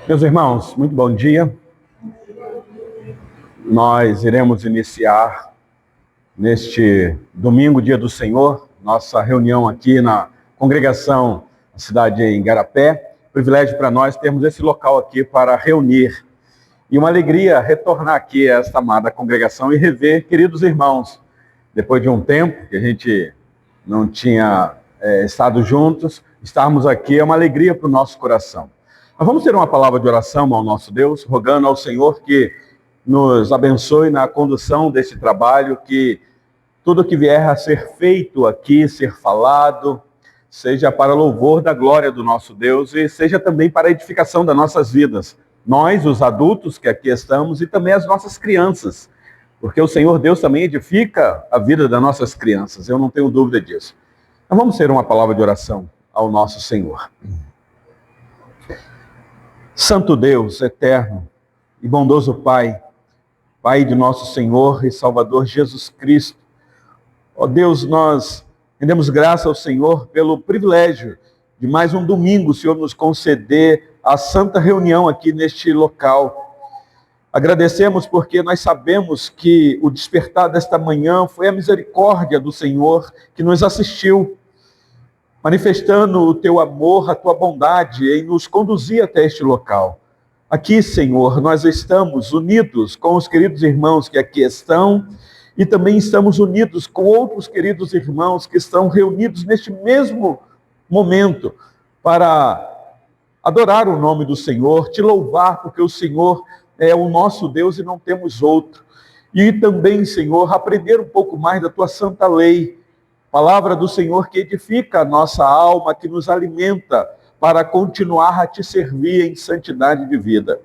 Meus irmãos, muito bom dia. Nós iremos iniciar neste domingo, dia do Senhor, nossa reunião aqui na congregação da cidade em Igarapé. Privilégio para nós termos esse local aqui para reunir. E uma alegria retornar aqui a esta amada congregação e rever queridos irmãos. Depois de um tempo que a gente não tinha estado juntos, estarmos aqui é uma alegria para o nosso coração. Nós vamos ter uma palavra de oração ao nosso Deus, rogando ao Senhor que nos abençoe na condução desse trabalho, que tudo que vier a ser feito aqui, ser falado, seja para louvor da glória do nosso Deus e seja também para a edificação das nossas vidas. Nós, os adultos que aqui estamos, e também as nossas crianças, porque o Senhor Deus também edifica a vida das nossas crianças, eu não tenho dúvida disso. Então vamos ter uma palavra de oração ao nosso Senhor. Santo Deus, eterno e bondoso Pai, Pai de nosso Senhor e Salvador Jesus Cristo, ó Deus, nós rendemos graça ao Senhor pelo privilégio de mais um domingo o Senhor nos conceder a santa reunião aqui neste local. Agradecemos porque nós sabemos que o despertar desta manhã foi a misericórdia do Senhor que nos assistiu, manifestando o teu amor, a tua bondade em nos conduzir até este local. Aqui, Senhor, nós estamos unidos com os queridos irmãos que aqui estão e também estamos unidos com outros queridos irmãos que estão reunidos neste mesmo momento para adorar o nome do Senhor, te louvar, porque o Senhor é o nosso Deus e não temos outro. E também, Senhor, aprender um pouco mais da tua santa lei, palavra do Senhor que edifica a nossa alma, que nos alimenta para continuar a te servir em santidade de vida.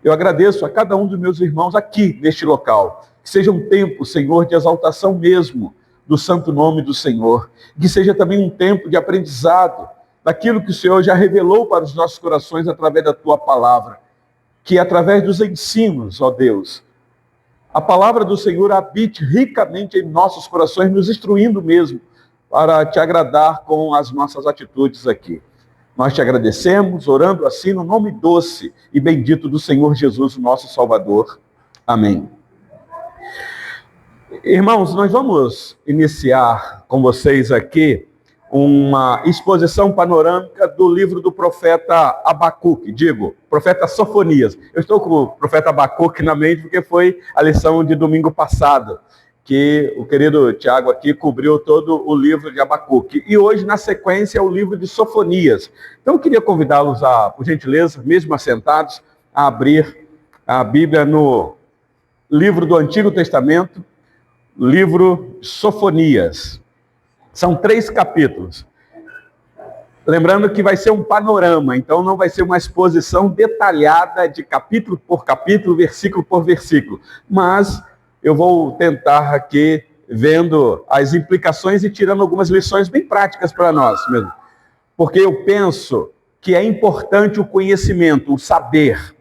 Eu agradeço a cada um dos meus irmãos aqui neste local. Que seja um tempo, Senhor, de exaltação mesmo do santo nome do Senhor. Que seja também um tempo de aprendizado daquilo que o Senhor já revelou para os nossos corações através da tua palavra. Que através dos ensinos, ó Deus, a palavra do Senhor habite ricamente em nossos corações, nos instruindo mesmo para te agradar com as nossas atitudes aqui. Nós te agradecemos, orando assim no nome doce e bendito do Senhor Jesus, nosso Salvador. Amém. Irmãos, nós vamos iniciar com vocês aqui uma exposição panorâmica do livro do profeta Abacuque, profeta Sofonias. Eu estou com o profeta Abacuque na mente porque foi a lição de domingo passado, que o querido Tiago aqui cobriu todo o livro de Abacuque. E hoje, na sequência, é o livro de Sofonias. Então, eu queria convidá-los a, por gentileza, mesmo assentados, a abrir a Bíblia no livro do Antigo Testamento, livro Sofonias. São 3 capítulos. Lembrando que vai ser um panorama, então não vai ser uma exposição detalhada de capítulo por capítulo, versículo por versículo. Mas eu vou tentar aqui, vendo as implicações e tirando algumas lições bem práticas para nós mesmo. Porque eu penso que é importante o conhecimento, o saber.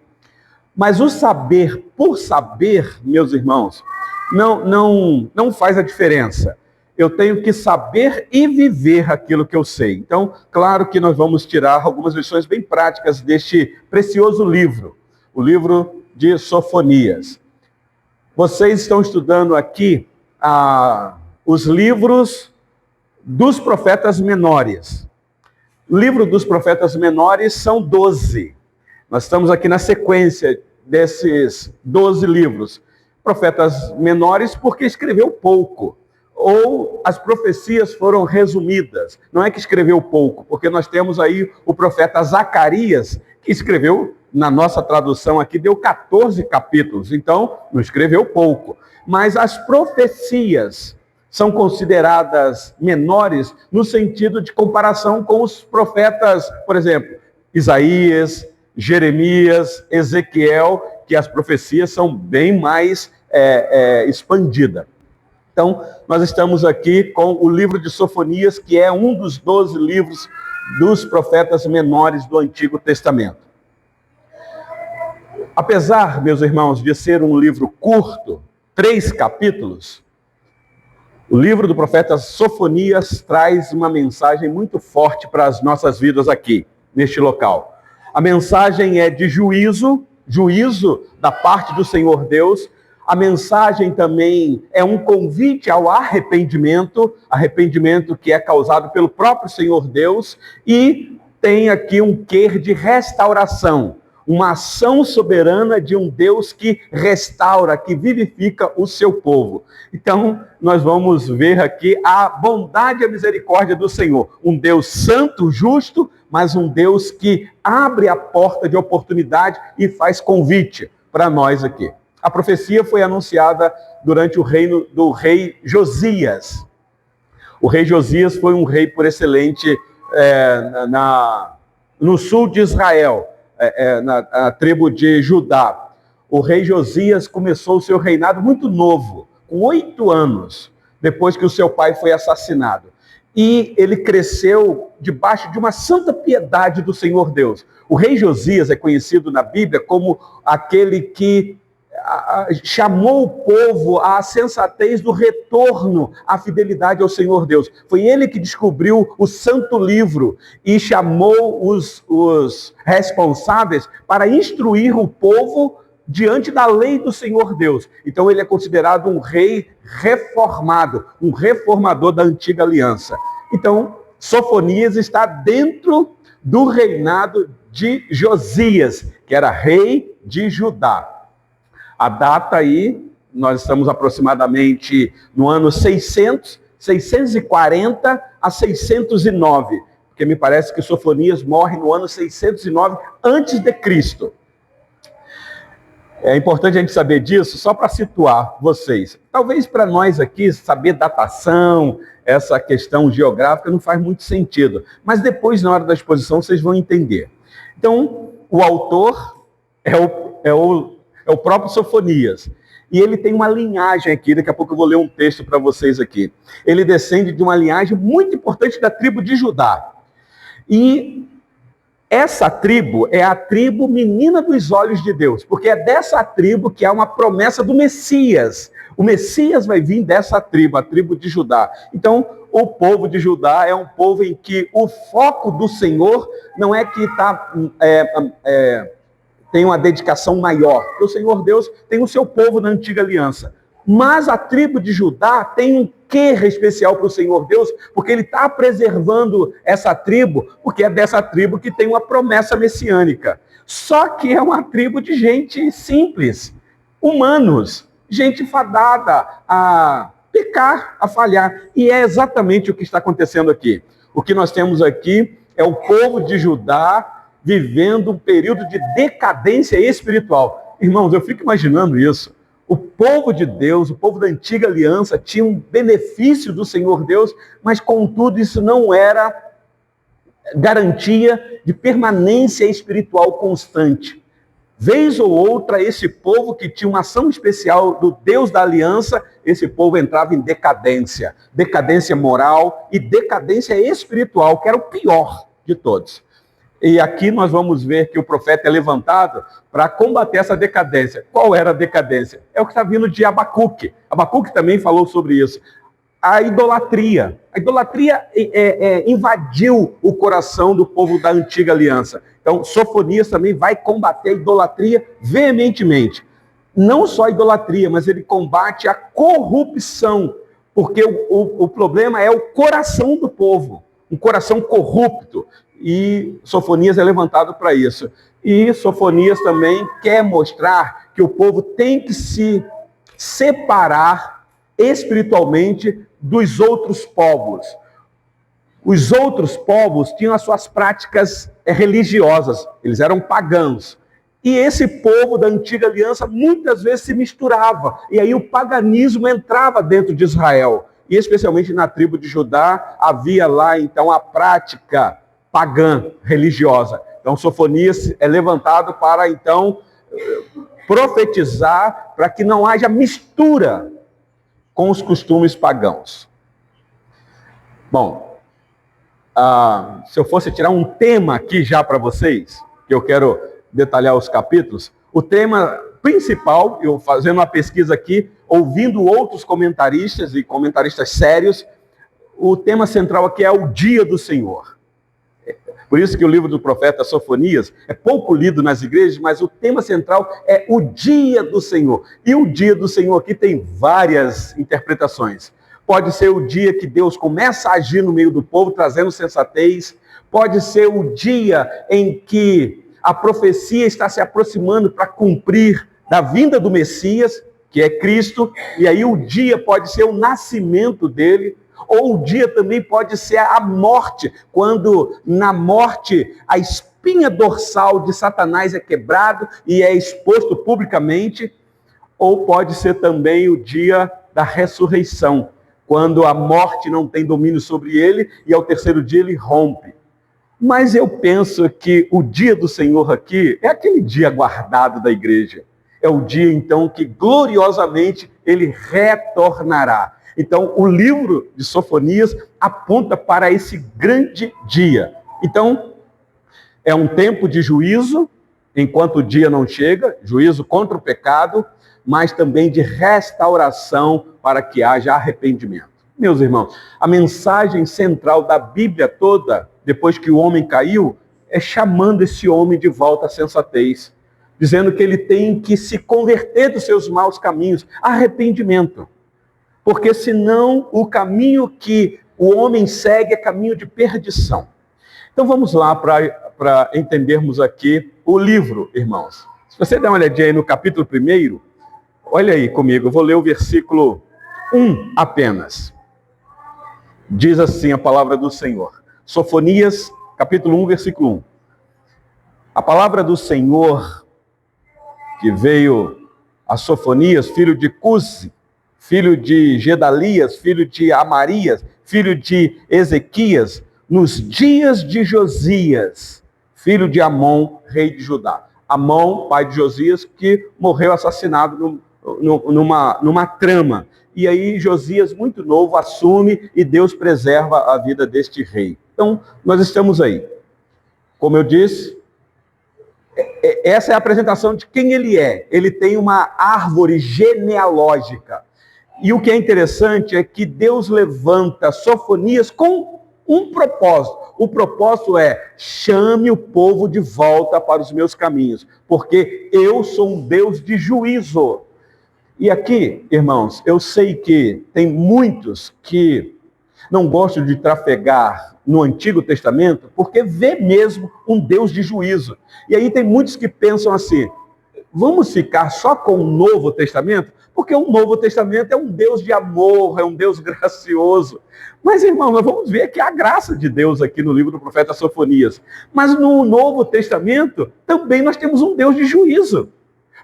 Mas o saber por saber, meus irmãos, não faz a diferença. Eu tenho que saber e viver aquilo que eu sei. Então, claro que nós vamos tirar algumas lições bem práticas deste precioso livro, o livro de Sofonias. Vocês estão estudando aqui os livros dos profetas menores. O livro dos profetas menores são 12. Nós estamos aqui na sequência desses 12 livros. Profetas menores porque escreveu pouco. Ou as profecias foram resumidas. Não é que escreveu pouco, porque nós temos aí o profeta Zacarias, que escreveu, na nossa tradução aqui, deu 14 capítulos. Então, não escreveu pouco. Mas as profecias são consideradas menores no sentido de comparação com os profetas, por exemplo, Isaías, Jeremias, Ezequiel, que as profecias são bem mais expandidas. Então, nós estamos aqui com o livro de Sofonias, que é um dos 12 livros dos profetas menores do Antigo Testamento. Apesar, meus irmãos, de ser um livro curto, 3 capítulos, o livro do profeta Sofonias traz uma mensagem muito forte para as nossas vidas aqui, neste local. A mensagem é de juízo, juízo da parte do Senhor Deus. A mensagem também é um convite ao arrependimento, arrependimento que é causado pelo próprio Senhor Deus, e tem aqui um quê de restauração, uma ação soberana de um Deus que restaura, que vivifica o seu povo. Então, nós vamos ver aqui a bondade e a misericórdia do Senhor. Um Deus santo, justo, mas um Deus que abre a porta de oportunidade e faz convite para nós aqui. A profecia foi anunciada durante o reino do rei Josias. O rei Josias foi um rei por excelente no sul de Israel, na tribo de Judá. O rei Josias começou o seu reinado muito novo, com 8 anos, depois que o seu pai foi assassinado. E ele cresceu debaixo de uma santa piedade do Senhor Deus. O rei Josias é conhecido na Bíblia como aquele que chamou o povo à sensatez do retorno à fidelidade ao Senhor Deus. Foi ele que descobriu o santo livro e chamou os responsáveis para instruir o povo diante da lei do Senhor Deus. Então ele é considerado um rei reformado, um reformador da antiga aliança. Então, Sofonias está dentro do reinado de Josias, que era rei de Judá. A data aí, nós estamos aproximadamente no ano 640 a 609, porque me parece que Sofonias morre no ano 609 antes de Cristo. É importante a gente saber disso, só para situar vocês. Talvez para nós aqui, saber datação, essa questão geográfica não faz muito sentido, mas depois, na hora da exposição, vocês vão entender. Então, o autor é o próprio Sofonias. E ele tem uma linhagem aqui, daqui a pouco eu vou ler um texto para vocês aqui. Ele descende de uma linhagem muito importante da tribo de Judá. E essa tribo é a tribo menina dos olhos de Deus, porque é dessa tribo que há uma promessa do Messias. O Messias vai vir dessa tribo, a tribo de Judá. Então, o povo de Judá é um povo em que o foco do Senhor não é que tem uma dedicação maior, porque o Senhor Deus tem o seu povo na antiga aliança. Mas a tribo de Judá tem um quê especial para o Senhor Deus, porque ele está preservando essa tribo, porque é dessa tribo que tem uma promessa messiânica. Só que é uma tribo de gente simples, humanos, gente fadada a pecar, a falhar. E é exatamente o que está acontecendo aqui. O que nós temos aqui é o povo de Judá vivendo um período de decadência espiritual. Irmãos, eu fico imaginando isso. O povo de Deus, o povo da antiga aliança, tinha um benefício do Senhor Deus, mas contudo isso não era garantia de permanência espiritual constante. Vez ou outra, esse povo que tinha uma ação especial do Deus da aliança, esse povo entrava em decadência. Decadência moral e decadência espiritual, que era o pior de todos. E aqui nós vamos ver que o profeta é levantado para combater essa decadência. Qual era a decadência? É o que está vindo de Abacuque. Abacuque também falou sobre isso. A idolatria. A idolatria invadiu o coração do povo da antiga aliança. Então, Sofonias também vai combater a idolatria veementemente. Não só a idolatria, mas ele combate a corrupção. Porque o problema é o coração do povo. Um coração corrupto. E Sofonias é levantado para isso. E Sofonias também quer mostrar que o povo tem que se separar espiritualmente dos outros povos. Os outros povos tinham as suas práticas religiosas, eles eram pagãos. E esse povo da antiga aliança muitas vezes se misturava. E aí o paganismo entrava dentro de Israel. E especialmente na tribo de Judá, havia lá então a prática pagã, religiosa. Então, Sofonias é levantado para, então, profetizar para que não haja mistura com os costumes pagãos. Bom, se eu fosse tirar um tema aqui já para vocês, que eu quero detalhar os capítulos, o tema principal, eu fazendo uma pesquisa aqui, ouvindo outros comentaristas e comentaristas sérios, o tema central aqui é o dia do Senhor. Por isso que o livro do profeta Sofonias é pouco lido nas igrejas, mas o tema central é o dia do Senhor. E o dia do Senhor aqui tem várias interpretações. Pode ser o dia que Deus começa a agir no meio do povo, trazendo sensatez. Pode ser o dia em que a profecia está se aproximando para cumprir da vinda do Messias, que é Cristo. E aí o dia pode ser o nascimento dele. Ou o dia também pode ser a morte, quando na morte a espinha dorsal de Satanás é quebrado e é exposto publicamente. Ou pode ser também o dia da ressurreição, quando a morte não tem domínio sobre ele e ao terceiro dia ele rompe. Mas eu penso que o dia do Senhor aqui é aquele dia guardado da igreja. É o dia, então, que gloriosamente ele retornará. Então, o livro de Sofonias aponta para esse grande dia. Então, é um tempo de juízo, enquanto o dia não chega, juízo contra o pecado, mas também de restauração para que haja arrependimento. Meus irmãos, a mensagem central da Bíblia toda, depois que o homem caiu, é chamando esse homem de volta à sensatez, dizendo que ele tem que se converter dos seus maus caminhos, arrependimento. Porque senão o caminho que o homem segue é caminho de perdição. Então vamos lá para entendermos aqui o livro, irmãos. Se você der uma olhadinha aí no capítulo 1, olha aí comigo, eu vou ler o versículo 1 apenas. Diz assim a palavra do Senhor. Sofonias, capítulo 1, versículo 1. A palavra do Senhor que veio a Sofonias, filho de Cusi, filho de Gedalias, filho de Amarias, filho de Ezequias, nos dias de Josias, filho de Amon, rei de Judá. Amon, pai de Josias, que morreu assassinado numa trama. E aí Josias, muito novo, assume e Deus preserva a vida deste rei. Então, nós estamos aí. Como eu disse, essa é a apresentação de quem ele é. Ele tem uma árvore genealógica. E o que é interessante é que Deus levanta Sofonias com um propósito. O propósito é: chame o povo de volta para os meus caminhos, porque eu sou um Deus de juízo. E aqui, irmãos, eu sei que tem muitos que não gostam de trafegar no Antigo Testamento, porque vê mesmo um Deus de juízo. E aí tem muitos que pensam assim: vamos ficar só com o Novo Testamento? Porque o Novo Testamento é um Deus de amor, é um Deus gracioso. Mas, irmão, nós vamos ver que há graça de Deus aqui no livro do profeta Sofonias. Mas no Novo Testamento também nós temos um Deus de juízo.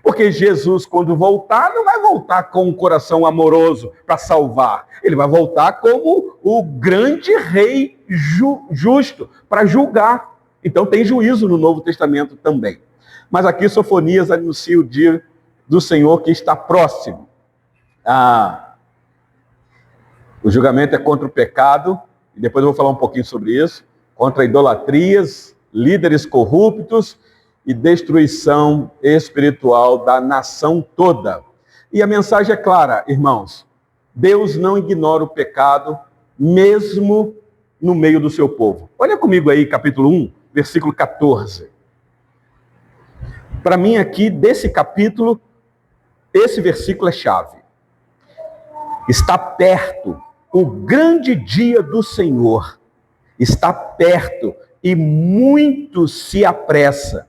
Porque Jesus, quando voltar, não vai voltar com um coração amoroso para salvar. Ele vai voltar como o grande rei justo para julgar. Então tem juízo no Novo Testamento também. Mas aqui Sofonias anuncia o dia do Senhor que está próximo. O julgamento é contra o pecado, e depois eu vou falar um pouquinho sobre isso, contra idolatrias, líderes corruptos e destruição espiritual da nação toda. E a mensagem é clara, irmãos: Deus não ignora o pecado, mesmo no meio do seu povo. Olha comigo aí, capítulo 1, versículo 14. Para mim aqui, desse capítulo, esse versículo é chave. Está perto o grande dia do Senhor. Está perto e muito se apressa.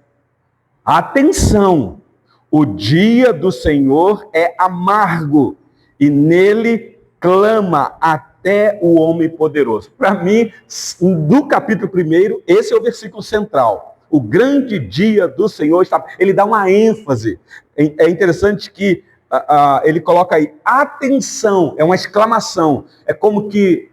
Atenção! O dia do Senhor é amargo e nele clama até o homem poderoso. Para mim, do capítulo 1, esse é o versículo central. O grande dia do Senhor está... Ele dá uma ênfase. É interessante que ele coloca aí, atenção, é uma exclamação. É como que,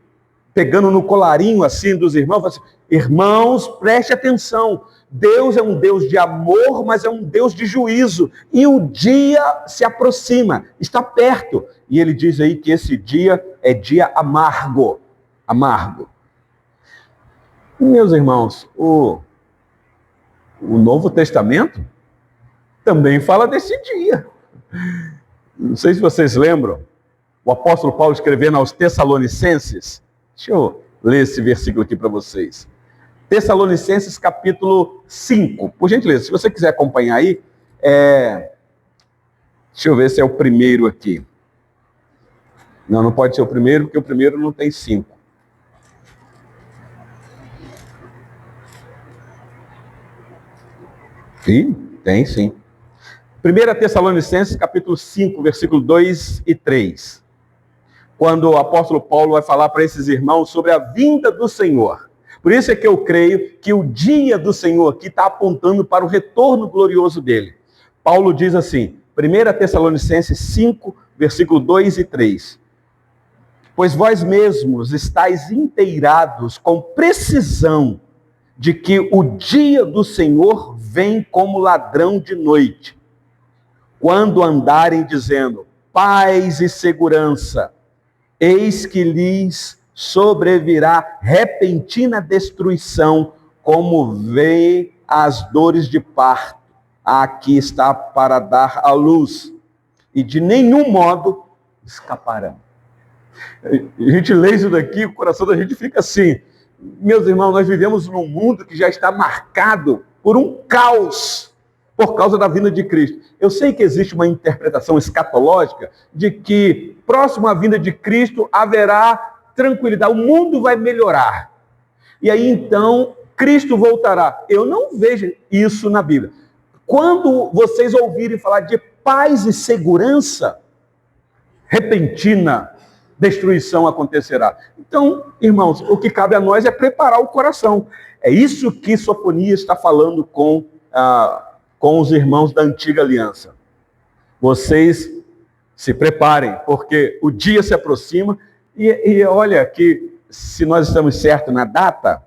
pegando no colarinho assim dos irmãos, fala assim: irmãos, preste atenção. Deus é um Deus de amor, mas é um Deus de juízo. E o dia se aproxima, está perto. E ele diz aí que esse dia é dia amargo. Amargo. Meus irmãos, o Novo Testamento também fala desse dia. Não sei se vocês lembram, o apóstolo Paulo escrevendo aos Tessalonicenses. Deixa eu ler esse versículo aqui para vocês. Tessalonicenses capítulo 5. Por gentileza, se você quiser acompanhar aí, deixa eu ver se é o primeiro aqui. Não pode ser o primeiro, porque o primeiro não tem 5. Sim, tem sim. 1 Tessalonicenses capítulo 5, versículo 2 e 3. Quando o apóstolo Paulo vai falar para esses irmãos sobre a vinda do Senhor. Por isso é que eu creio que o dia do Senhor aqui está apontando para o retorno glorioso dele. Paulo diz assim, 1 Tessalonicenses 5, versículo 2 e 3. Pois vós mesmos estáis inteirados com precisão de que o dia do Senhor vem como ladrão de noite, quando andarem dizendo, paz e segurança, eis que lhes sobrevirá repentina destruição, como vê as dores de parto. Aqui está para dar à luz, e de nenhum modo escaparão. A gente lê isso daqui, o coração da gente fica assim. Meus irmãos, nós vivemos num mundo que já está marcado por um caos por causa da vinda de Cristo. Eu sei que existe uma interpretação escatológica de que próximo à vinda de Cristo haverá tranquilidade, o mundo vai melhorar. E aí então Cristo voltará. Eu não vejo isso na Bíblia. Quando vocês ouvirem falar de paz e segurança, repentina destruição acontecerá. Então, irmãos, o que cabe a nós é preparar o coração. É isso que Sofonias está falando com os irmãos da antiga aliança. Vocês se preparem, porque o dia se aproxima e olha que se nós estamos certos na data,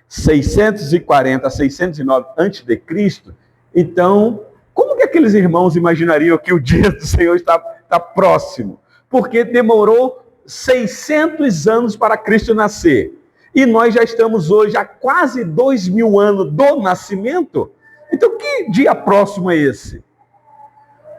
640 a 609 a.C., então, como que aqueles irmãos imaginariam que o dia do Senhor está próximo? Porque demorou 600 anos para Cristo nascer. E nós já estamos hoje há quase 2000 anos do nascimento. Então, que dia próximo é esse?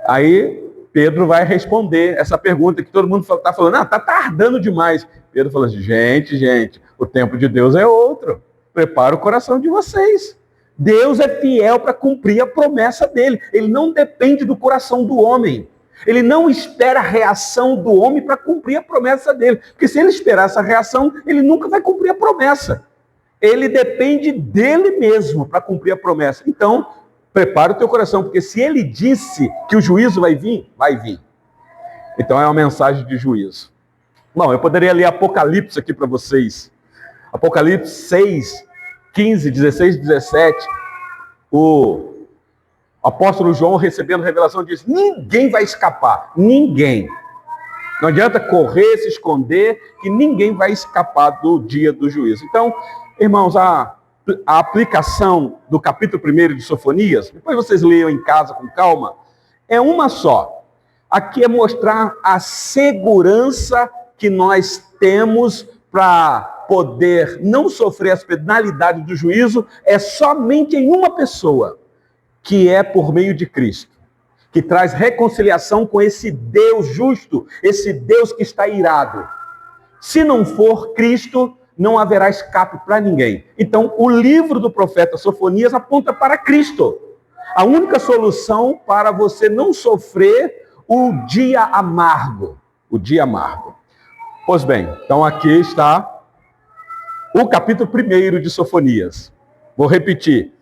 Aí, Pedro vai responder essa pergunta que todo mundo está falando, está tardando demais. Pedro fala assim, gente, o tempo de Deus é outro. Prepara o coração de vocês. Deus é fiel para cumprir a promessa dele. Ele não depende do coração do homem. Ele não espera a reação do homem para cumprir a promessa dele. Porque se ele esperar essa reação, ele nunca vai cumprir a promessa. Ele depende dele mesmo para cumprir a promessa. Então, prepara o teu coração, porque se ele disse que o juízo vai vir, vai vir. Então é uma mensagem de juízo. Bom, eu poderia ler Apocalipse aqui para vocês. Apocalipse 6, 15, 16, 17. O apóstolo João, recebendo revelação, diz, ninguém vai escapar. Ninguém. Não adianta correr, se esconder, que ninguém vai escapar do dia do juízo. Então, irmãos, a aplicação do capítulo 1 de Sofonias, depois vocês leiam em casa com calma, é uma só. Aqui é mostrar a segurança que nós temos para poder não sofrer as penalidades do juízo, é somente em uma pessoa, que é por meio de Cristo, que traz reconciliação com esse Deus justo, esse Deus que está irado. Se não for Cristo, não haverá escape para ninguém. Então, o livro do profeta Sofonias aponta para Cristo. A única solução para você não sofrer o dia amargo. O dia amargo. Pois bem, então aqui está o capítulo 1 de Sofonias. Vou repetir.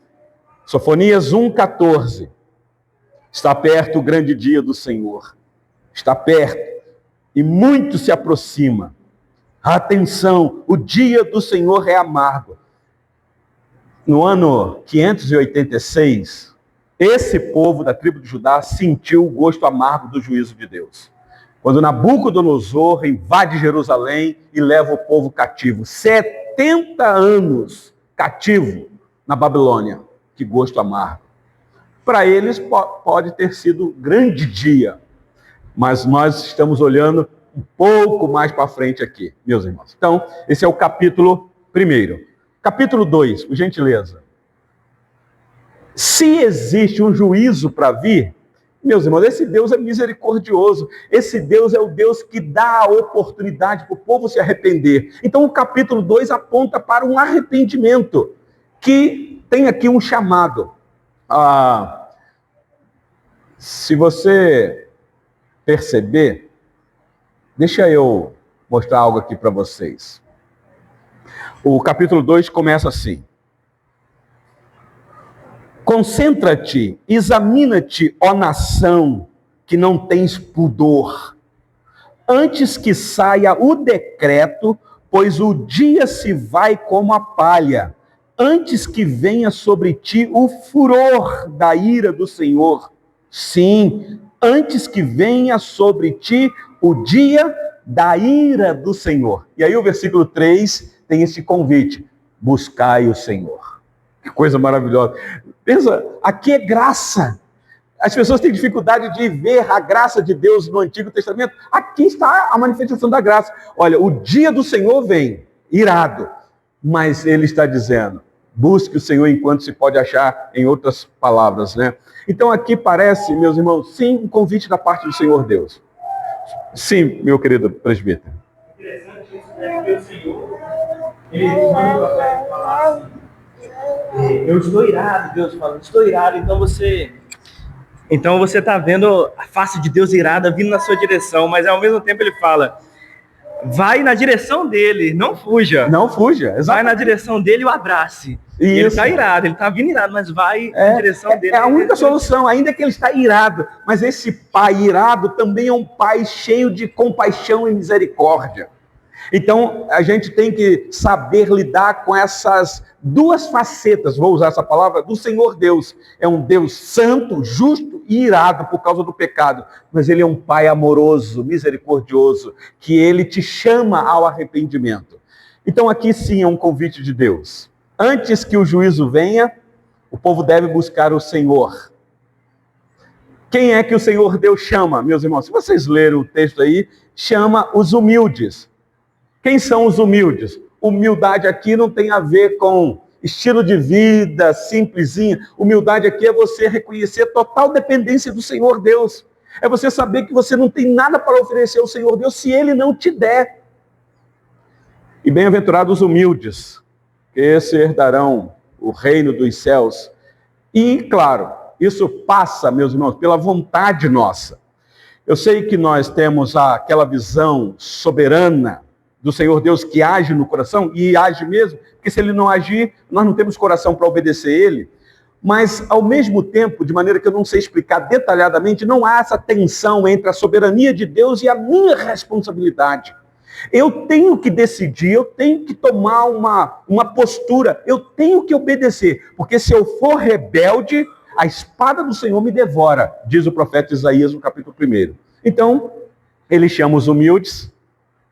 Sofonias 1,14. Está perto o grande dia do Senhor. Está perto. E muito se aproxima. Atenção, o dia do Senhor é amargo. No ano 586, esse povo da tribo de Judá sentiu o gosto amargo do juízo de Deus. Quando Nabucodonosor invade Jerusalém e leva o povo cativo. 70 anos cativo na Babilônia. Que gosto amargo. Para eles pode ter sido um grande dia. Mas nós estamos olhando um pouco mais para frente aqui, meus irmãos. Então, esse é o capítulo 1. Capítulo 2, por gentileza. Se existe um juízo para vir, meus irmãos, esse Deus é misericordioso. Esse Deus é o Deus que dá a oportunidade para o povo se arrepender. Então, o capítulo 2 aponta para um arrependimento. que tem aqui um chamado. Se você perceber, deixa eu mostrar algo aqui para vocês. O capítulo 2 começa assim: concentra-te, examina-te, ó nação, que não tens pudor, antes que saia o decreto, pois o dia se vai como a palha, antes que venha sobre ti o furor da ira do Senhor. Sim, antes que venha sobre ti o dia da ira do Senhor. E aí o versículo 3 tem esse convite: buscai o Senhor. Que coisa maravilhosa. Pensa, aqui é graça. As pessoas têm dificuldade de ver a graça de Deus no Antigo Testamento. Aqui está a manifestação da graça. Olha, o dia do Senhor vem, irado, mas ele está dizendo: busque o Senhor enquanto se pode achar, em outras palavras, né? Então aqui parece, meus irmãos, sim, um convite da parte do Senhor Deus. Sim, meu querido presbítero. Interessante isso, né? Porque o Senhor, ele manda o profeta falar assim: eu estou irado, Deus fala, estou irado, então você está vendo a face de Deus irada vindo na sua direção, mas ao mesmo tempo ele fala: vai na direção dele, não fuja. Não fuja, exatamente. Vai na direção dele e o abrace. Ele está irado, ele está vindo irado, mas vai na direção dele. É a única solução, ainda que ele está irado. Mas esse pai irado também é um pai cheio de compaixão e misericórdia. Então, a gente tem que saber lidar com essas duas facetas, vou usar essa palavra, do Senhor Deus. É um Deus santo, justo e irado por causa do pecado. Mas ele é um pai amoroso, misericordioso, que ele te chama ao arrependimento. Então, aqui sim é um convite de Deus. Antes que o juízo venha, o povo deve buscar o Senhor. Quem é que o Senhor Deus chama, meus irmãos? Se vocês leram o texto aí, chama os humildes. Quem são os humildes? Humildade aqui não tem a ver com estilo de vida simplesinha. Humildade aqui é você reconhecer total dependência do Senhor Deus. É você saber que você não tem nada para oferecer ao Senhor Deus se Ele não te der. E bem-aventurados os humildes, que esses herdarão o reino dos céus. E, claro, isso passa, meus irmãos, pela vontade nossa. Eu sei que nós temos aquela visão soberana do Senhor Deus que age no coração, e age mesmo, porque se Ele não agir, nós não temos coração para obedecer Ele. Mas, ao mesmo tempo, de maneira que eu não sei explicar detalhadamente, não há essa tensão entre a soberania de Deus e a minha responsabilidade. Eu tenho que decidir, eu tenho que tomar uma postura, eu tenho que obedecer, porque se eu for rebelde, a espada do Senhor me devora, diz o profeta Isaías no capítulo 1. Então, ele chama os humildes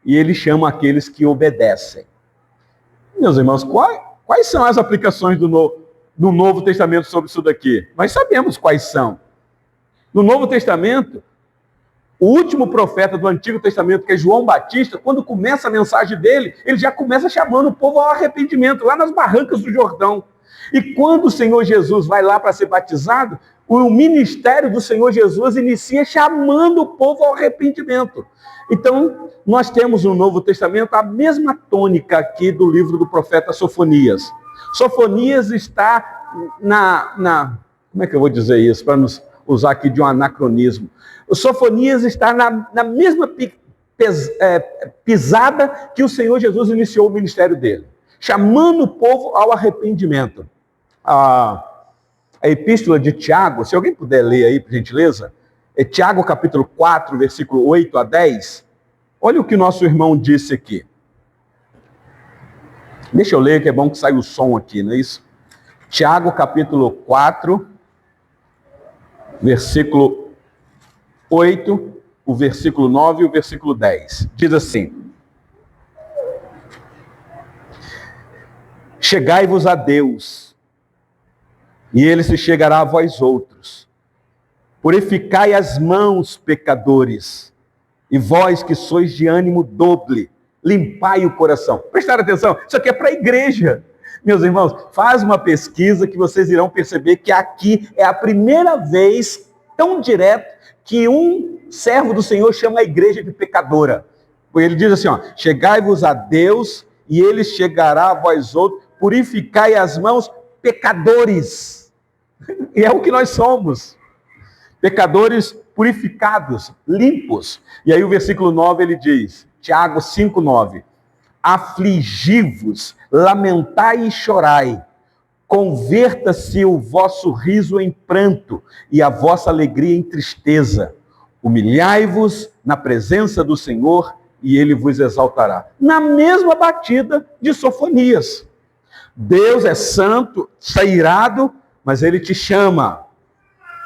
e ele chama aqueles que obedecem. Meus irmãos, quais são as aplicações do Novo Testamento sobre isso daqui? Nós sabemos quais são. No Novo Testamento, o último profeta do Antigo Testamento, que é João Batista, quando começa a mensagem dele, ele já começa chamando o povo ao arrependimento, lá nas barrancas do Jordão. E quando o Senhor Jesus vai lá para ser batizado, o ministério do Senhor Jesus inicia chamando o povo ao arrependimento. Então, nós temos no Novo Testamento a mesma tônica aqui do livro do profeta Sofonias. Sofonias está como é que eu vou dizer isso, para nos usar aqui de um anacronismo. O Sofonias está na mesma pisada que o Senhor Jesus iniciou o ministério dele, chamando o povo ao arrependimento. A epístola de Tiago, se alguém puder ler aí, por gentileza, é Tiago capítulo 4, versículo 8 a 10. Olha o que nosso irmão disse aqui. Deixa eu ler, que é bom que saia o som aqui, não é isso? Tiago capítulo 4, versículo 8, o versículo 9 e o versículo 10. Diz assim: chegai-vos a Deus, e Ele se chegará a vós outros. Purificai as mãos, pecadores, e vós que sois de ânimo doble, limpai o coração. Prestar atenção, isso aqui é para a igreja. Meus irmãos, faz uma pesquisa que vocês irão perceber que aqui é a primeira vez, tão direto, que um servo do Senhor chama a igreja de pecadora. Ele diz assim, chegai-vos a Deus, e Ele chegará a vós outros, purificai as mãos, pecadores. E é o que nós somos. Pecadores purificados, limpos. E aí o versículo 9 ele diz, Tiago 5:9, afligi-vos, lamentai e chorai, converta-se o vosso riso em pranto e a vossa alegria em tristeza. Humilhai-vos na presença do Senhor e ele vos exaltará. Na mesma batida de Sofonias. Deus é santo, está irado, mas ele te chama.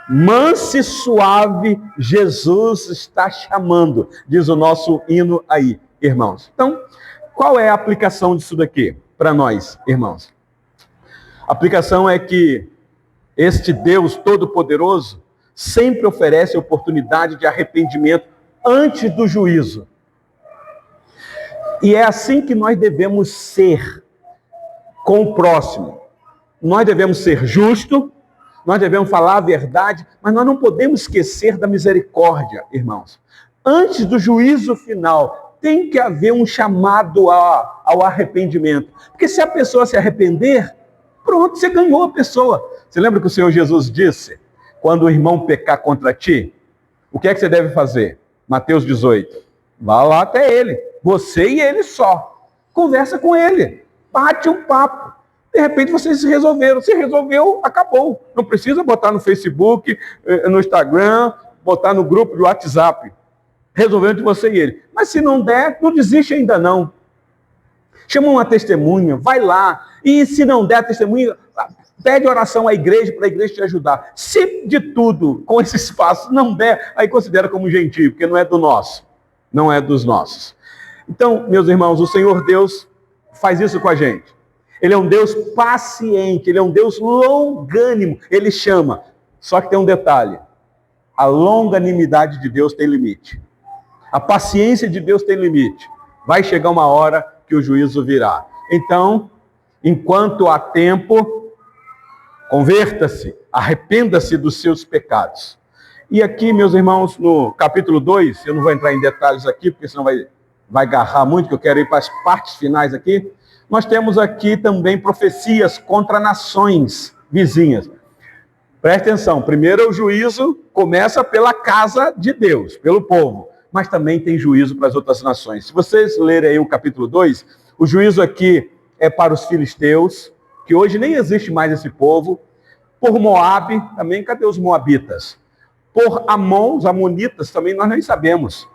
Manso e suave, Jesus está chamando, diz o nosso hino aí, irmãos. Então, qual é a aplicação disso daqui para nós, irmãos? A aplicação é que este Deus Todo-Poderoso sempre oferece oportunidade de arrependimento antes do juízo. E é assim que nós devemos ser com o próximo. Nós devemos ser justos, nós devemos falar a verdade, mas nós não podemos esquecer da misericórdia, irmãos. Antes do juízo final, tem que haver um chamado ao arrependimento. Porque se a pessoa se arrepender, pronto, você ganhou a pessoa. Você lembra que o Senhor Jesus disse, quando o irmão pecar contra ti, o que é que você deve fazer? Mateus 18. Vá lá até ele, você e ele só. Conversa com ele, bate um papo. De repente vocês se resolveram. Se resolveu, acabou. Não precisa botar no Facebook, no Instagram, botar no grupo do WhatsApp. Resolveu entre você e ele. Mas se não der, não desiste ainda não. Chama uma testemunha, vai lá. E se não der a testemunha, pede oração à igreja para a igreja te ajudar. Se de tudo, com esse espaço, não der, aí considera como gentil, porque não é do nosso. Não é dos nossos. Então, meus irmãos, o Senhor Deus faz isso com a gente. Ele é um Deus paciente, ele é um Deus longânimo, ele chama. Só que tem um detalhe, a longanimidade de Deus tem limite. A paciência de Deus tem limite. Vai chegar uma hora que o juízo virá. Então, enquanto há tempo, converta-se, arrependa-se dos seus pecados. E aqui, meus irmãos, no capítulo 2, eu não vou entrar em detalhes aqui, porque senão vai agarrar muito, que eu quero ir para as partes finais aqui. Nós temos aqui também profecias contra nações vizinhas. Preste atenção, primeiro o juízo começa pela casa de Deus, pelo povo, mas também tem juízo para as outras nações. Se vocês lerem aí o capítulo 2, o juízo aqui é para os filisteus, que hoje nem existe mais esse povo, por Moabe, também, cadê os moabitas? Por Amon, os amonitas, também nós nem sabemos.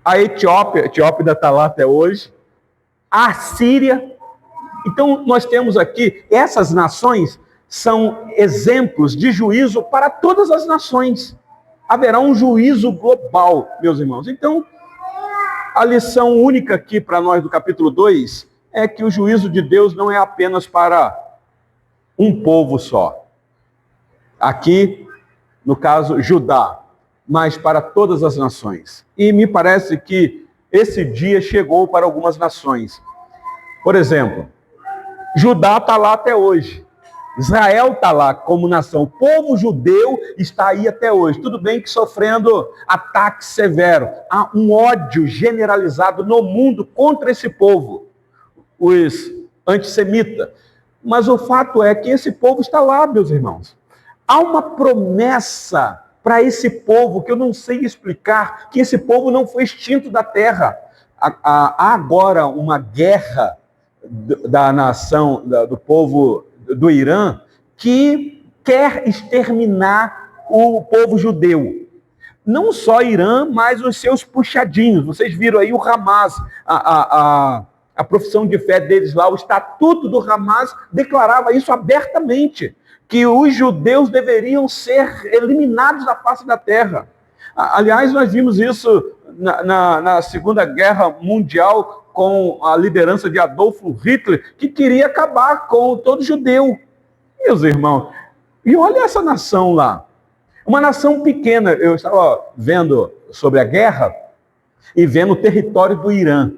A Etiópia ainda está lá até hoje, a Síria. Então nós temos aqui, essas nações são exemplos de juízo para todas as nações. Haverá um juízo global, meus irmãos. Então, a lição única aqui para nós do capítulo 2 é que o juízo de Deus não é apenas para um povo só. Aqui, no caso, Judá, mas para todas as nações. E me parece que esse dia chegou para algumas nações. Por exemplo, Judá está lá até hoje. Israel está lá como nação. O povo judeu está aí até hoje. Tudo bem que sofrendo ataque severo. Há um ódio generalizado no mundo contra esse povo, os antissemitas. Mas o fato é que esse povo está lá, meus irmãos. Há uma promessa para esse povo que eu não sei explicar, que esse povo não foi extinto da terra. Há agora uma guerra da nação, do povo do Irã, que quer exterminar o povo judeu. Não só Irã, mas os seus puxadinhos. Vocês viram aí o Hamas, a profissão de fé deles lá, o estatuto do Hamas declarava isso abertamente, que os judeus deveriam ser eliminados da face da terra. Aliás, nós vimos isso na Segunda Guerra Mundial, com a liderança de Adolf Hitler, que queria acabar com todo judeu. Meus irmãos, e olha essa nação lá, uma nação pequena. Eu estava vendo sobre a guerra e vendo o território do Irã.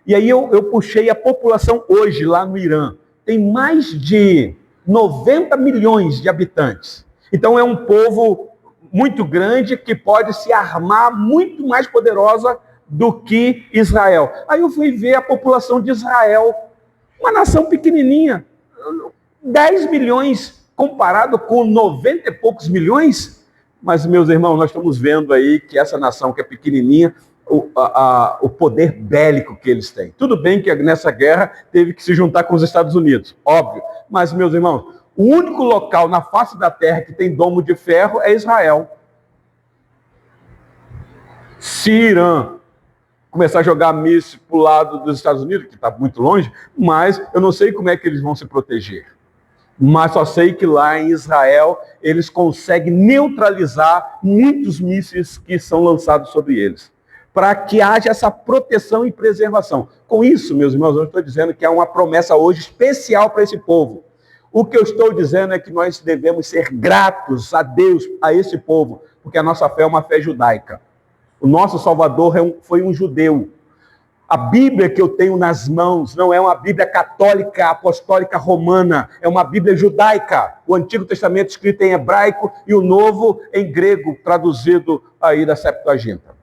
E aí eu puxei a população hoje lá no Irã. Tem mais de 90 milhões de habitantes. Então é um povo muito grande que pode se armar muito mais poderosa do que Israel. Aí eu fui ver a população de Israel, uma nação pequenininha. 10 milhões comparado com 90 e poucos milhões? Mas, meus irmãos, nós estamos vendo aí que essa nação que é pequenininha, o poder bélico que eles têm. Tudo bem que nessa guerra teve que se juntar com os Estados Unidos, óbvio. Mas, meus irmãos, o único local na face da terra que tem domo de ferro é Israel. Se Irã começar a jogar míssil para o lado dos Estados Unidos, que está muito longe, mas eu não sei como é que eles vão se proteger. Mas só sei que lá em Israel eles conseguem neutralizar muitos mísseis que são lançados sobre eles, para que haja essa proteção e preservação. Com isso, meus irmãos, eu estou dizendo que há uma promessa hoje especial para esse povo. O que eu estou dizendo é que nós devemos ser gratos a Deus, a esse povo, porque a nossa fé é uma fé judaica. O nosso Salvador foi um judeu. A Bíblia que eu tenho nas mãos não é uma Bíblia católica, apostólica, romana, é uma Bíblia judaica. O Antigo Testamento escrito em hebraico e o Novo em grego, traduzido aí da Septuaginta.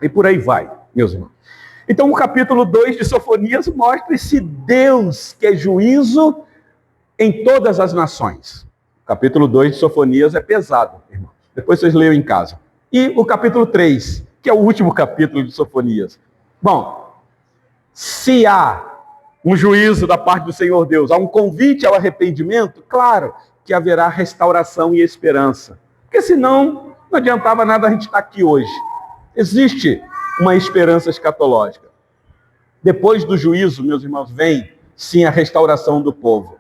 E por aí vai, meus irmãos. Então o capítulo 2 de Sofonias mostra esse Deus que é juízo em todas as nações. O capítulo 2 de Sofonias é pesado, irmãos. Depois vocês leiam em casa. E o capítulo 3, que é o último capítulo de Sofonias. Bom, se há um juízo da parte do Senhor Deus, há um convite ao arrependimento, claro que haverá restauração e esperança. Porque senão não adiantava nada a gente estar aqui hoje. Existe uma esperança escatológica. Depois do juízo, meus irmãos, vem sim a restauração do povo.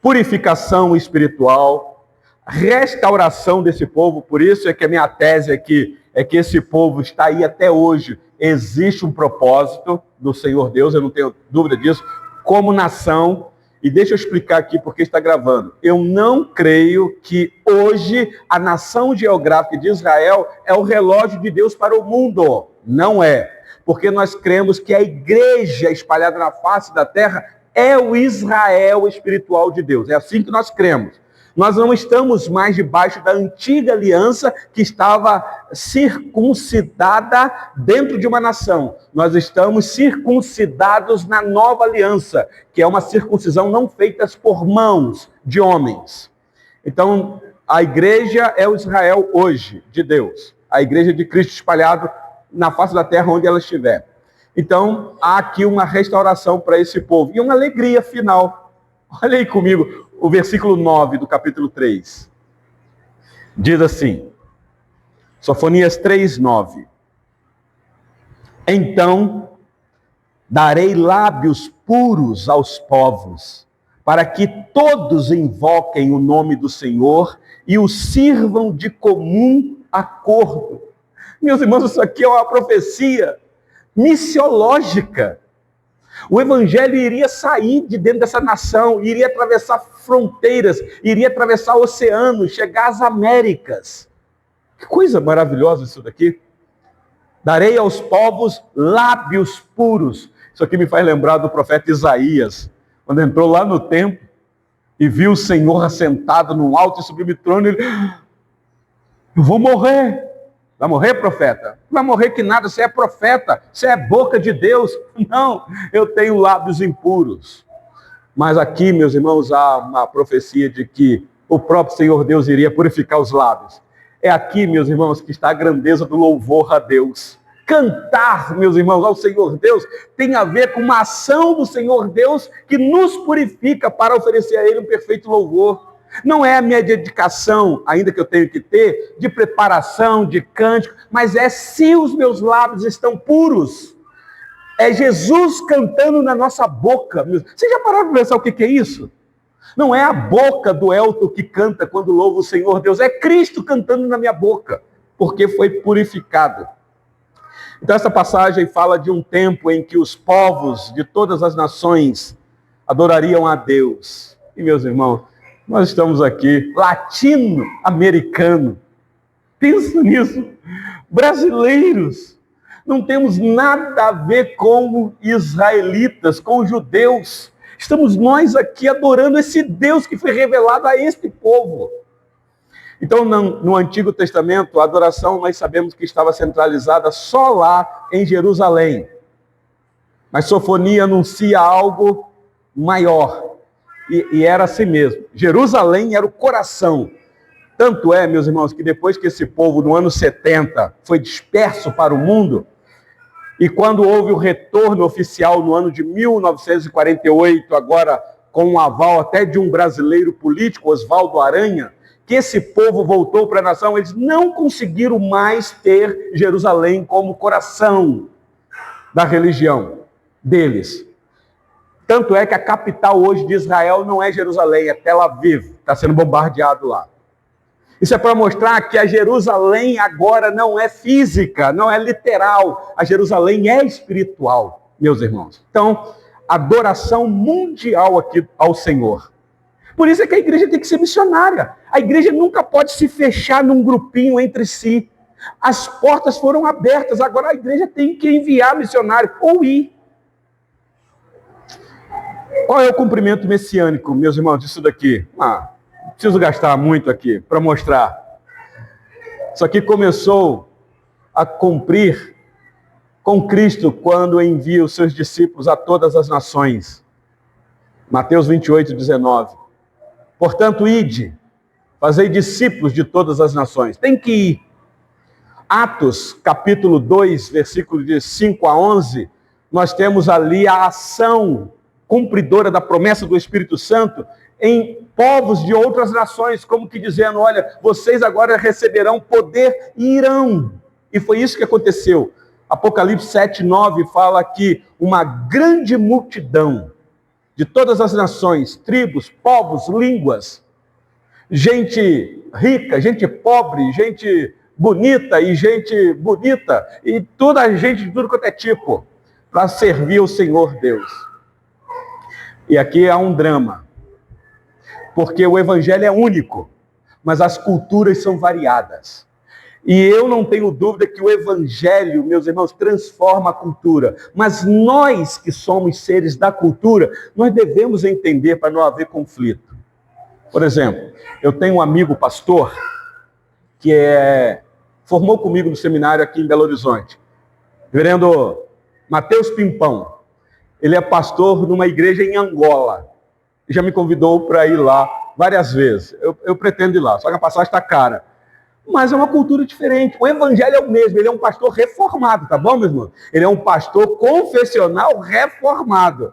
Purificação espiritual, restauração desse povo. Por isso é que a minha tese aqui é que esse povo está aí até hoje. Existe um propósito do Senhor Deus, eu não tenho dúvida disso, como nação. E deixa eu explicar aqui porque está gravando. Eu não creio que hoje a nação geográfica de Israel é o relógio de Deus para o mundo. Não é. Porque nós cremos que a igreja espalhada na face da terra é o Israel espiritual de Deus. É assim que nós cremos. Nós não estamos mais debaixo da antiga aliança que estava circuncidada dentro de uma nação. Nós estamos circuncidados na nova aliança, que é uma circuncisão não feita por mãos de homens. Então, a igreja é o Israel hoje, de Deus. A igreja de Cristo espalhado na face da terra onde ela estiver. Então, há aqui uma restauração para esse povo. E uma alegria final. Olha aí comigo. O versículo 9 do capítulo 3. Diz assim, Sofonias 3, 9. Então, darei lábios puros aos povos, para que todos invoquem o nome do Senhor e o sirvam de comum acordo. Meus irmãos, isso aqui é uma profecia missiológica. O evangelho iria sair de dentro dessa nação, iria atravessar fronteiras, iria atravessar oceanos, chegar às Américas. Que coisa maravilhosa isso daqui. Darei aos povos lábios puros. Isso aqui me faz lembrar do profeta Isaías, quando entrou lá no templo e viu o Senhor assentado num alto e sublime trono. Ele, eu vou morrer. Vai morrer, profeta? Não vai morrer que nada, você é profeta, você é boca de Deus. Não, eu tenho lábios impuros. Mas aqui, meus irmãos, há uma profecia de que o próprio Senhor Deus iria purificar os lábios. É aqui, meus irmãos, que está a grandeza do louvor a Deus. Cantar, meus irmãos, ao Senhor Deus tem a ver com uma ação do Senhor Deus que nos purifica para oferecer a Ele um perfeito louvor. Não é a minha dedicação, ainda que eu tenho que ter, de preparação, de cântico, mas é se os meus lábios estão puros. É Jesus cantando na nossa boca. Você já parou para pensar o que é isso? Não é a boca do Elton que canta quando louva o Senhor Deus, é Cristo cantando na minha boca, porque foi purificado. Então essa passagem fala de um tempo em que os povos de todas as nações adorariam a Deus. E meus irmãos, nós estamos aqui, latino-americano. Pensa nisso. Brasileiros. Não temos nada a ver com israelitas, com judeus. Estamos nós aqui adorando esse Deus que foi revelado a este povo. Então, no Antigo Testamento, a adoração nós sabemos que estava centralizada só lá em Jerusalém. Mas Sofonia anuncia algo maior. e era assim mesmo. Jerusalém era o coração. Tanto é, meus irmãos, que depois que esse povo, no ano 70, foi disperso para o mundo, e quando houve o retorno oficial no ano de 1948, agora com o aval até de um brasileiro político, Oswaldo Aranha, que esse povo voltou para a nação, eles não conseguiram mais ter Jerusalém como coração da religião deles. Tanto é que a capital hoje de Israel não é Jerusalém, é Tel Aviv, está sendo bombardeado lá. Isso é para mostrar que a Jerusalém agora não é física, não é literal. A Jerusalém é espiritual, meus irmãos. Então, adoração mundial aqui ao Senhor. Por isso é que a igreja tem que ser missionária. A igreja nunca pode se fechar num grupinho entre si. As portas foram abertas, agora a igreja tem que enviar missionário ou ir. Qual é o cumprimento messiânico, meus irmãos, disso daqui? Não preciso gastar muito aqui para mostrar. Isso aqui começou a cumprir com Cristo quando envia os seus discípulos a todas as nações. Mateus 28, 19. Portanto, ide, fazei discípulos de todas as nações. Tem que ir. Atos, capítulo 2, versículo de 5 a 11, nós temos ali a ação cumpridora da promessa do Espírito Santo em povos de outras nações, como que dizendo, olha, vocês agora receberão poder e irão. E foi isso que aconteceu. Apocalipse 7, 9 fala que uma grande multidão de todas as nações, tribos, povos, línguas, gente rica, gente pobre, gente bonita e gente bonita, e toda a gente de tudo quanto é tipo, para servir o Senhor Deus. E aqui há um drama, porque o evangelho é único, mas as culturas são variadas. E eu não tenho dúvida que o evangelho, meus irmãos, transforma a cultura. Mas nós que somos seres da cultura, nós devemos entender para não haver conflito. Por exemplo, eu tenho um amigo pastor que formou comigo no seminário aqui em Belo Horizonte. Reverendo Mateus Pimpão. Ele é pastor numa igreja em Angola. Já me convidou para ir lá várias vezes. Eu pretendo ir lá, só que a passagem está cara. Mas é uma cultura diferente. O evangelho é o mesmo, ele é um pastor reformado, tá bom, meu irmão? Ele é um pastor confessional reformado.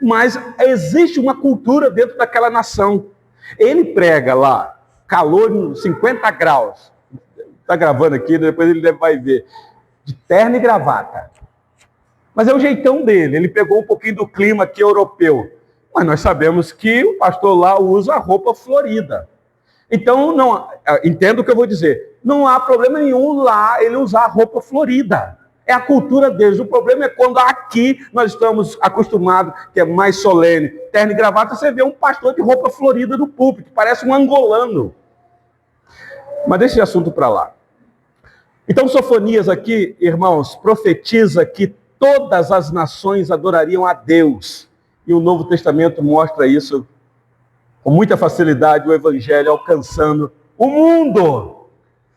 Mas existe uma cultura dentro daquela nação. Ele prega lá, calor em 50 graus. Está gravando aqui, depois ele vai ver. De terno e gravata. Mas é o jeitão dele, ele pegou um pouquinho do clima aqui europeu. Mas nós sabemos que o pastor lá usa roupa florida. Então, não, entendo o que eu vou dizer. Não há problema nenhum lá ele usar roupa florida. É a cultura deles. O problema é quando aqui nós estamos acostumados, que é mais solene, terno e gravata, você vê um pastor de roupa florida no púlpito, parece um angolano. Mas deixa esse assunto para lá. Então, Sofonias aqui, irmãos, profetiza que todas as nações adorariam a Deus. E o Novo Testamento mostra isso com muita facilidade, o evangelho alcançando o mundo.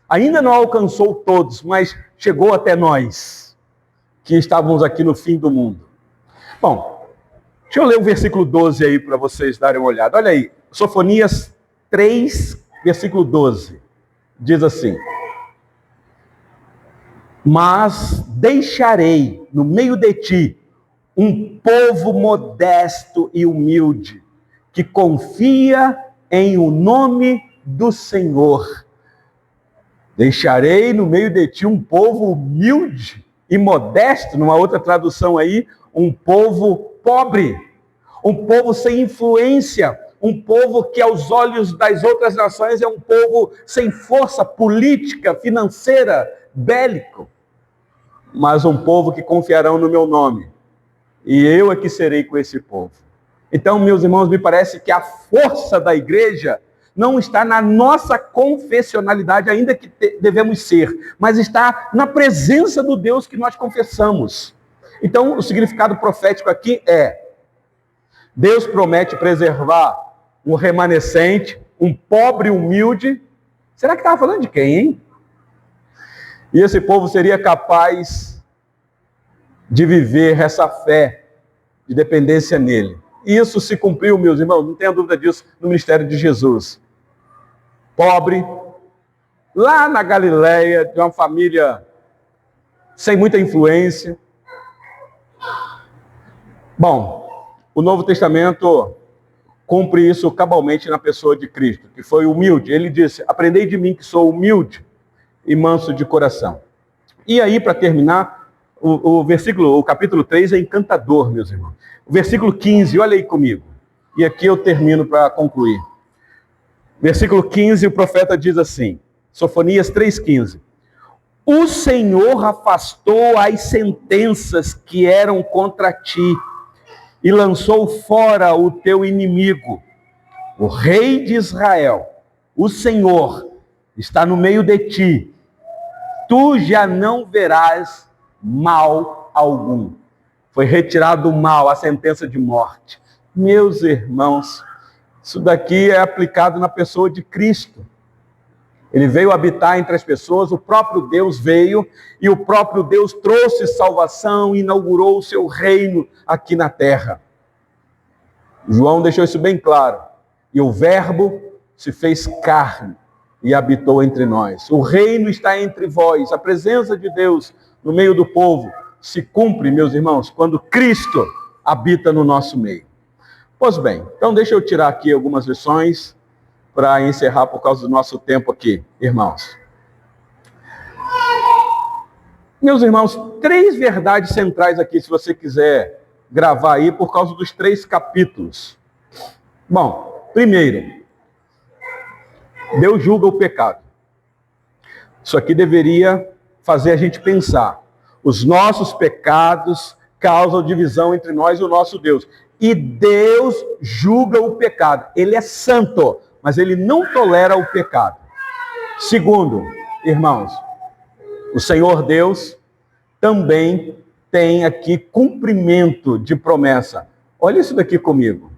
Ainda não alcançou todos, mas chegou até nós, que estávamos aqui no fim do mundo. Bom, deixa eu ler o versículo 12 aí para vocês darem uma olhada. Olha aí, Sofonias 3, versículo 12. Diz assim: mas deixarei no meio de ti um povo modesto e humilde, que confia em o nome do Senhor. Deixarei no meio de ti um povo humilde e modesto, numa outra tradução aí, um povo pobre, um povo sem influência, um povo que aos olhos das outras nações é um povo sem força política, financeira, bélico, mas um povo que confiarão no meu nome, e eu é que serei com esse povo. Então, meus irmãos, me parece que a força da igreja não está na nossa confessionalidade, ainda que devemos ser, mas está na presença do Deus que nós confessamos. Então, o significado profético aqui é: Deus promete preservar um remanescente, um pobre humilde. Será que estava falando de quem, hein? E esse povo seria capaz de viver essa fé de dependência nele. isso se cumpriu, meus irmãos, não tenha dúvida disso, no ministério de Jesus. Pobre, lá na Galileia, de uma família sem muita influência. Bom, o Novo Testamento cumpre isso cabalmente na pessoa de Cristo, que foi humilde. Ele disse, aprendei de mim que sou humilde e manso de coração. E aí, para terminar, o capítulo 3 é encantador, meus irmãos. O versículo 15, olha aí comigo. E aqui eu termino para concluir. Versículo 15, o profeta diz assim, Sofonias 3,15. O Senhor afastou as sentenças que eram contra ti e lançou fora o teu inimigo. O rei de Israel, o Senhor, está no meio de ti. Tu já não verás mal algum. Foi retirado o mal, a sentença de morte. Meus irmãos, isso daqui é aplicado na pessoa de Cristo. Ele veio habitar entre as pessoas, o próprio Deus veio e o próprio Deus trouxe salvação e inaugurou o seu reino aqui na terra. João deixou isso bem claro. E o Verbo se fez carne e habitou entre nós. O reino está entre vós, a presença de Deus no meio do povo se cumpre, meus irmãos, quando Cristo habita no nosso meio. Pois bem, então deixa eu tirar aqui algumas lições para encerrar por causa do nosso tempo aqui, irmãos. Meus irmãos, 3 verdades centrais aqui, se você quiser gravar aí, por causa dos 3 capítulos. Bom, primeiro, Deus julga o pecado. Isso aqui deveria fazer a gente pensar. Os nossos pecados causam divisão entre nós e o nosso Deus. E Deus julga o pecado. Ele é santo, mas ele não tolera o pecado. Segundo, irmãos, o Senhor Deus também tem aqui cumprimento de promessa. Olha isso daqui comigo.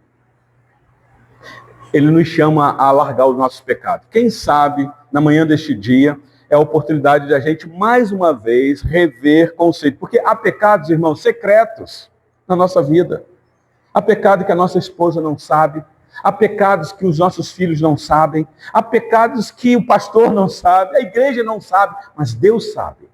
Ele nos chama a largar os nossos pecados. Quem sabe, na manhã deste dia, é a oportunidade de a gente, mais uma vez, rever conceito. Porque há pecados, irmãos, secretos na nossa vida. Há pecado que a nossa esposa não sabe. Há pecados que os nossos filhos não sabem. Há pecados que o pastor não sabe, a igreja não sabe, mas Deus sabe.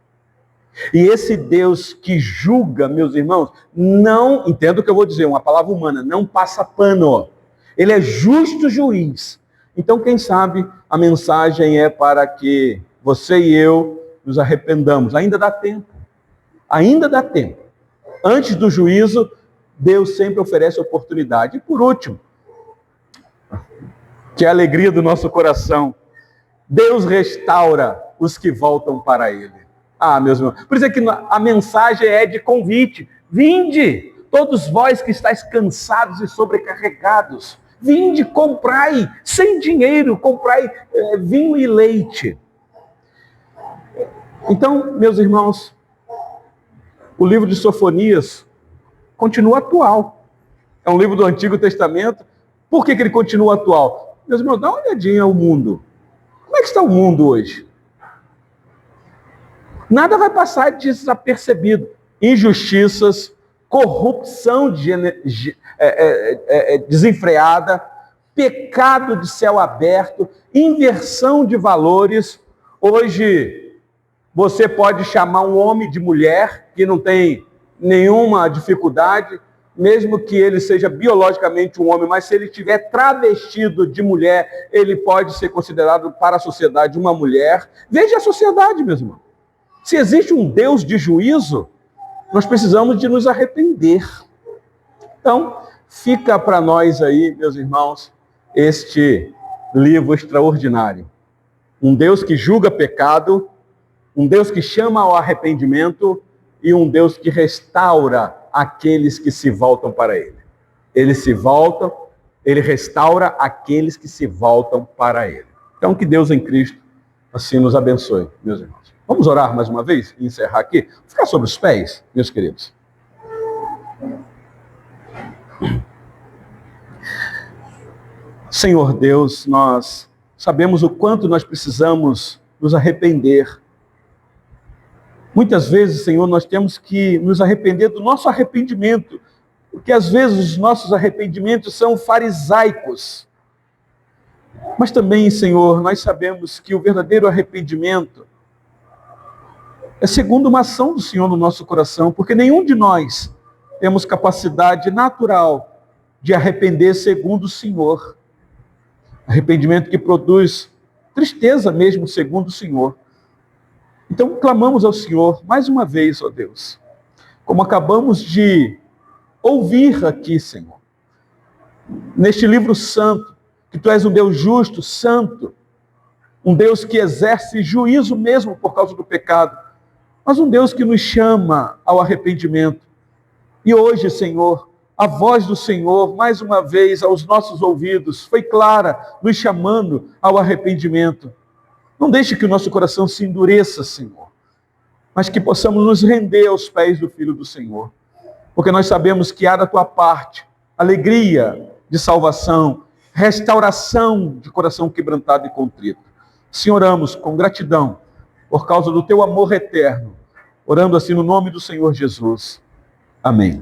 E esse Deus que julga, meus irmãos, não, entenda o que eu vou dizer, uma palavra humana, não passa pano. Ele é justo juiz. Então, quem sabe, a mensagem é para que você e eu nos arrependamos. Ainda dá tempo. Ainda dá tempo. Antes do juízo, Deus sempre oferece oportunidade. E por último, que é a alegria do nosso coração, Deus restaura os que voltam para Ele. Ah, meus irmãos, por isso é que a mensagem é de convite. Vinde, todos vós que estáis cansados e sobrecarregados, vinde, comprai, sem dinheiro, comprai vinho e leite. Então, meus irmãos, o livro de Sofonias continua atual. É um livro do Antigo Testamento. Por que ele continua atual? Meus irmãos, dá uma olhadinha ao mundo. Como é que está o mundo hoje? Nada vai passar desapercebido. Injustiças, corrupção desenfreada, pecado de céu aberto, inversão de valores. Hoje, você pode chamar um homem de mulher, que não tem nenhuma dificuldade, mesmo que ele seja biologicamente um homem, mas se ele estiver travestido de mulher, ele pode ser considerado para a sociedade uma mulher. Veja a sociedade, meu irmão. Se existe um Deus de juízo, nós precisamos de nos arrepender. Então, fica para nós aí, meus irmãos, este livro extraordinário. Um Deus que julga pecado, um Deus que chama ao arrependimento e um Deus que restaura aqueles que se voltam para Ele. Ele se volta, Ele restaura aqueles que se voltam para Ele. Então, que Deus em Cristo assim nos abençoe, meus irmãos. Vamos orar mais uma vez e encerrar aqui? Vou ficar sobre os pés, meus queridos. Senhor Deus, nós sabemos o quanto nós precisamos nos arrepender. Muitas vezes, Senhor, nós temos que nos arrepender do nosso arrependimento. porque às vezes os nossos arrependimentos são farisaicos. Mas também, Senhor, nós sabemos que o verdadeiro arrependimento é segundo uma ação do Senhor no nosso coração, porque nenhum de nós temos capacidade natural de arrepender segundo o Senhor. Arrependimento que produz tristeza mesmo segundo o Senhor. Então clamamos ao Senhor mais uma vez, ó Deus, como acabamos de ouvir aqui, Senhor, neste livro santo, que Tu és um Deus justo, santo, um Deus que exerce juízo mesmo por causa do pecado, mas um Deus que nos chama ao arrependimento. E hoje, Senhor, a voz do Senhor, mais uma vez, aos nossos ouvidos, foi clara, nos chamando ao arrependimento. Não deixe que o nosso coração se endureça, Senhor, mas que possamos nos render aos pés do Filho do Senhor, porque nós sabemos que há da Tua parte alegria de salvação, restauração de coração quebrantado e contrito. Senhor, oramos com gratidão, por causa do Teu amor eterno, orando assim no nome do Senhor Jesus. Amém.